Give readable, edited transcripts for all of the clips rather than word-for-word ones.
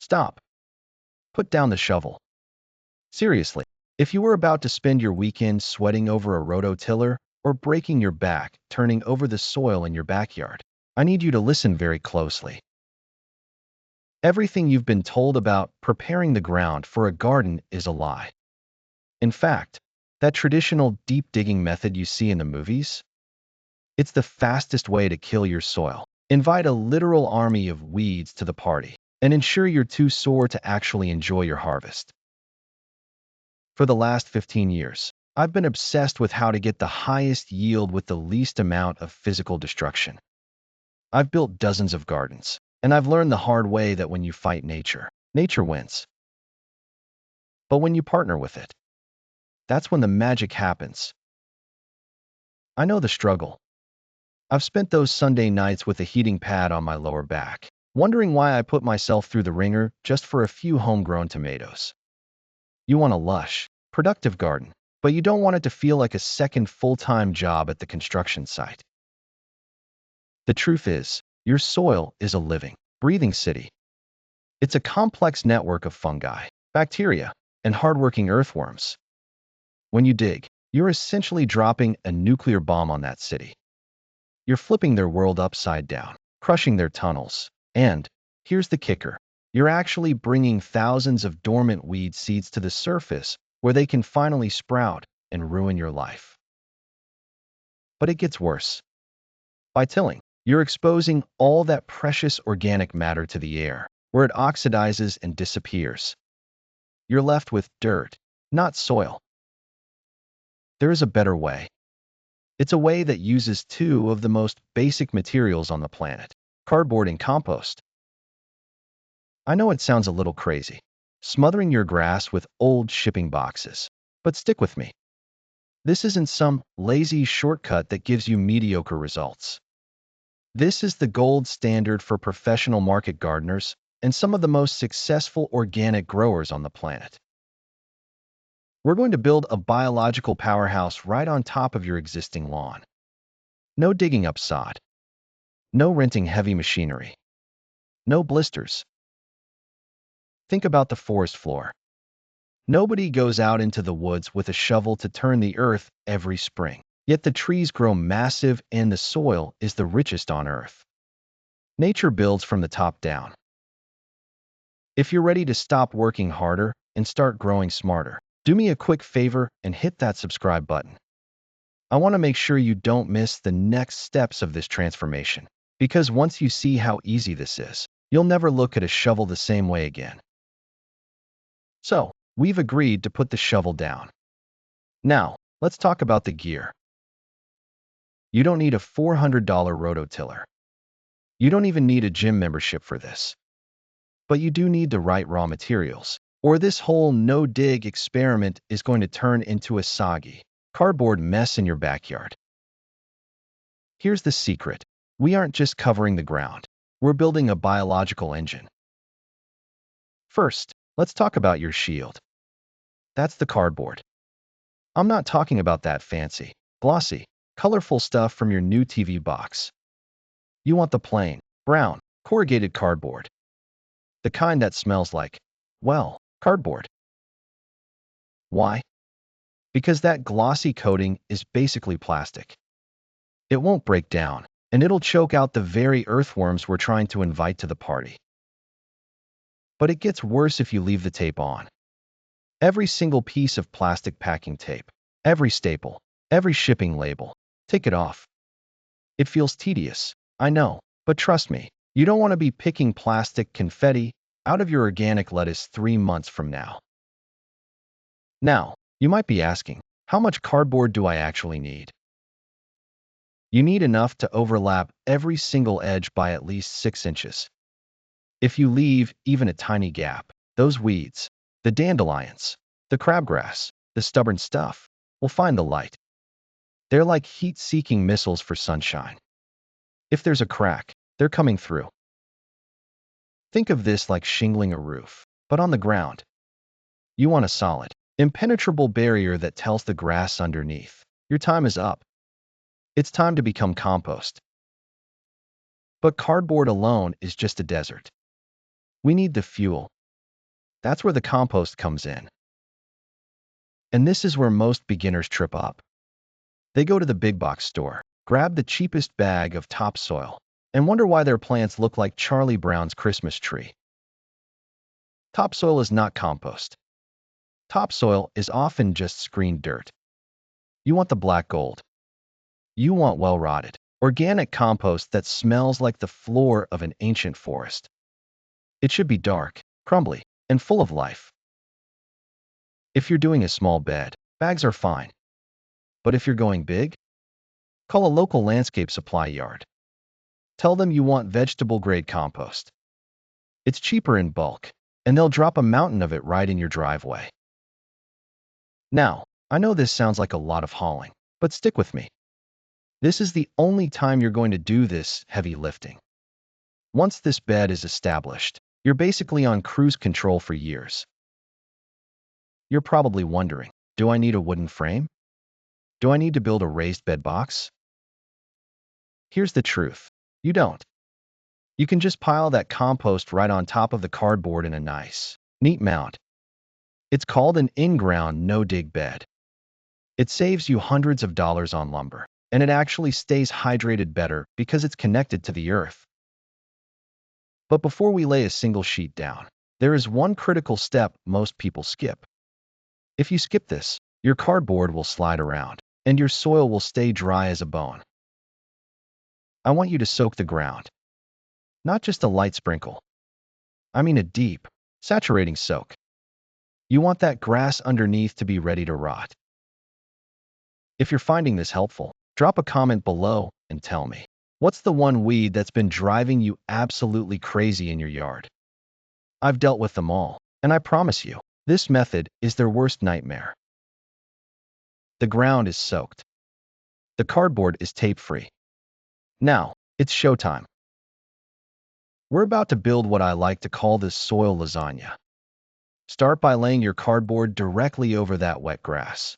Stop. Put down the shovel. Seriously, if you were about to spend your weekend sweating over a rototiller or breaking your back turning over the soil in your backyard, I need you to listen very closely. Everything you've been told about preparing the ground for a garden is a lie. In fact, that traditional deep digging method you see in the movies, it's the fastest way to kill your soil. Invite a literal army of weeds to the party and ensure you're too sore to actually enjoy your harvest. For the last 15 years, I've been obsessed with how to get the highest yield with the least amount of physical destruction. I've built dozens of gardens, and I've learned the hard way that when you fight nature, nature wins. But when you partner with it, that's when the magic happens. I know the struggle. I've spent those Sunday nights with a heating pad on my lower back, wondering why I put myself through the ringer just for a few homegrown tomatoes. You want a lush, productive garden, but you don't want it to feel like a second full-time job at the construction site. The truth is, your soil is a living, breathing city. It's a complex network of fungi, bacteria, and hardworking earthworms. When you dig, you're essentially dropping a nuclear bomb on that city. You're flipping their world upside down, crushing their tunnels, and, here's the kicker, you're actually bringing thousands of dormant weed seeds to the surface where they can finally sprout and ruin your life. But it gets worse. By tilling, you're exposing all that precious organic matter to the air, where it oxidizes and disappears. You're left with dirt, not soil. There is a better way. It's a way that uses two of the most basic materials on the planet, cardboard and compost. I know it sounds a little crazy, smothering your grass with old shipping boxes, but stick with me. This isn't some lazy shortcut that gives you mediocre results. This is the gold standard for professional market gardeners and some of the most successful organic growers on the planet. We're going to build a biological powerhouse right on top of your existing lawn. No digging up sod. No renting heavy machinery. No blisters. Think about the forest floor. Nobody goes out into the woods with a shovel to turn the earth every spring. Yet the trees grow massive and the soil is the richest on earth. Nature builds from the top down. If you're ready to stop working harder and start growing smarter, do me a quick favor and hit that subscribe button. I want to make sure you don't miss the next steps of this transformation, because once you see how easy this is, you'll never look at a shovel the same way again. So, we've agreed to put the shovel down. Now, let's talk about the gear. You don't need a $400 rototiller. You don't even need a gym membership for this. But you do need the right raw materials, or this whole no-dig experiment is going to turn into a soggy, cardboard mess in your backyard. Here's the secret. We aren't just covering the ground. We're building a biological engine. First, let's talk about your shield. That's the cardboard. I'm not talking about that fancy, glossy, colorful stuff from your new TV box. You want the plain, brown, corrugated cardboard. The kind that smells like, well, cardboard. Why? Because that glossy coating is basically plastic. It won't break down, and it'll choke out the very earthworms we're trying to invite to the party. But it gets worse if you leave the tape on. Every single piece of plastic packing tape, every staple, every shipping label, take it off. It feels tedious, I know, but trust me, you don't want to be picking plastic confetti out of your organic lettuce 3 months from now. Now, you might be asking, how much cardboard do I actually need? You need enough to overlap every single edge by at least 6 inches. If you leave even a tiny gap, those weeds, the dandelions, the crabgrass, the stubborn stuff, will find the light. They're like heat-seeking missiles for sunshine. If there's a crack, they're coming through. Think of this like shingling a roof, but on the ground. You want a solid, impenetrable barrier that tells the grass underneath, your time is up. It's time to become compost. But cardboard alone is just a desert. We need the fuel. That's where the compost comes in. And this is where most beginners trip up. They go to the big box store, grab the cheapest bag of topsoil, and wonder why their plants look like Charlie Brown's Christmas tree. Topsoil is not compost. Topsoil is often just screened dirt. You want the black gold. You want well-rotted, organic compost that smells like the floor of an ancient forest. It should be dark, crumbly, and full of life. If you're doing a small bed, bags are fine. But if you're going big, call a local landscape supply yard. Tell them you want vegetable-grade compost. It's cheaper in bulk, and they'll drop a mountain of it right in your driveway. Now, I know this sounds like a lot of hauling, but stick with me. This is the only time you're going to do this heavy lifting. Once this bed is established, you're basically on cruise control for years. You're probably wondering, do I need a wooden frame? Do I need to build a raised bed box? Here's the truth. You don't. You can just pile that compost right on top of the cardboard in a nice, neat mound. It's called an in-ground no-dig bed. It saves you hundreds of dollars on lumber, and it actually stays hydrated better because it's connected to the earth. But before we lay a single sheet down, there is one critical step most people skip. If you skip this, your cardboard will slide around, and your soil will stay dry as a bone. I want you to soak the ground. Not just a light sprinkle. I mean a deep, saturating soak. You want that grass underneath to be ready to rot. If you're finding this helpful, drop a comment below and tell me, what's the one weed that's been driving you absolutely crazy in your yard? I've dealt with them all, and I promise you, this method is their worst nightmare. The ground is soaked. The cardboard is tape-free. Now, it's showtime. We're about to build what I like to call this soil lasagna. Start by laying your cardboard directly over that wet grass.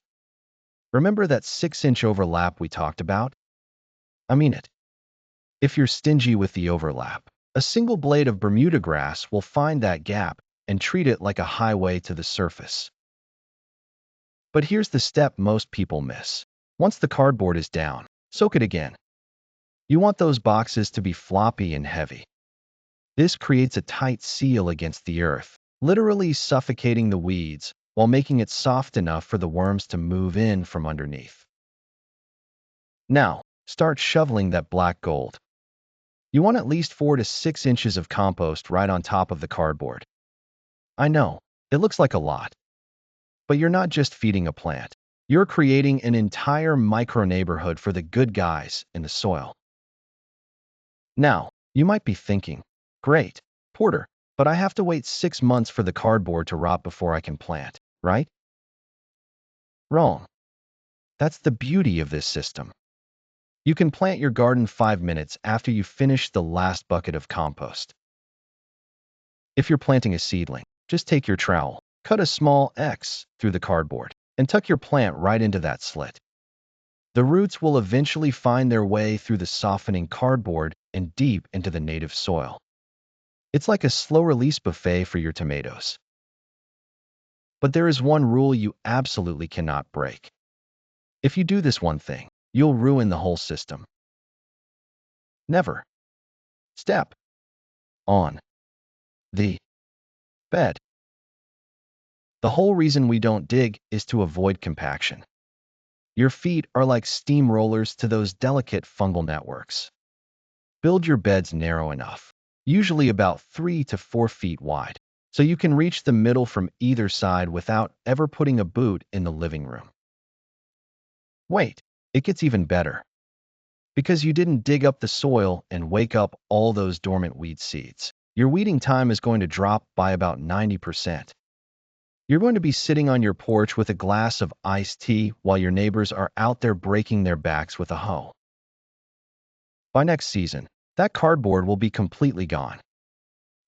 Remember that 6-inch overlap we talked about? I mean it. If you're stingy with the overlap, a single blade of Bermuda grass will find that gap and treat it like a highway to the surface. But here's the step most people miss. Once the cardboard is down, soak it again. You want those boxes to be floppy and heavy. This creates a tight seal against the earth, literally suffocating the weeds while making it soft enough for the worms to move in from underneath. Now, start shoveling that black gold. You want at least 4 to 6 inches of compost right on top of the cardboard. I know, it looks like a lot. But you're not just feeding a plant. You're creating an entire micro-neighborhood for the good guys in the soil. Now, you might be thinking, great, Porter, but I have to wait 6 months for the cardboard to rot before I can plant, right? Wrong. That's the beauty of this system. You can plant your garden 5 minutes after you finish the last bucket of compost. If you're planting a seedling, just take your trowel, cut a small X through the cardboard, and tuck your plant right into that slit. The roots will eventually find their way through the softening cardboard and deep into the native soil. It's like a slow-release buffet for your tomatoes. But there is one rule you absolutely cannot break. If you do this one thing, you'll ruin the whole system. Never step on the bed. The whole reason we don't dig is to avoid compaction. Your feet are like steamrollers to those delicate fungal networks. Build your beds narrow enough, usually about 3 to 4 feet wide, so you can reach the middle from either side without ever putting a boot in the living room. Wait, it gets even better. Because you didn't dig up the soil and wake up all those dormant weed seeds, your weeding time is going to drop by about 90%. You're going to be sitting on your porch with a glass of iced tea while your neighbors are out there breaking their backs with a hoe. By next season, that cardboard will be completely gone.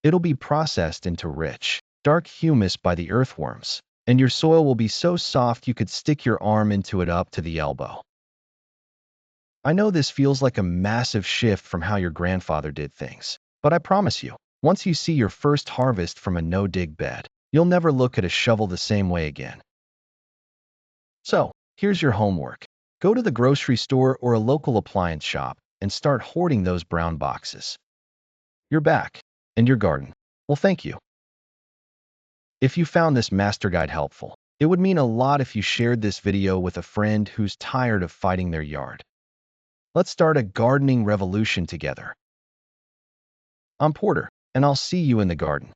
It'll be processed into rich, dark humus by the earthworms, and your soil will be so soft you could stick your arm into it up to the elbow. I know this feels like a massive shift from how your grandfather did things, but I promise you, Once you see your first harvest from a no-dig bed, you'll never look at a shovel the same way again. So, here's your homework. Go to the grocery store or a local appliance shop and start hoarding those brown boxes. You're back, and your garden well, thank you. If you found this master guide helpful, it would mean a lot if you shared this video with a friend who's tired of fighting their yard. Let's start a gardening revolution together. I'm Porter, and I'll see you in the garden.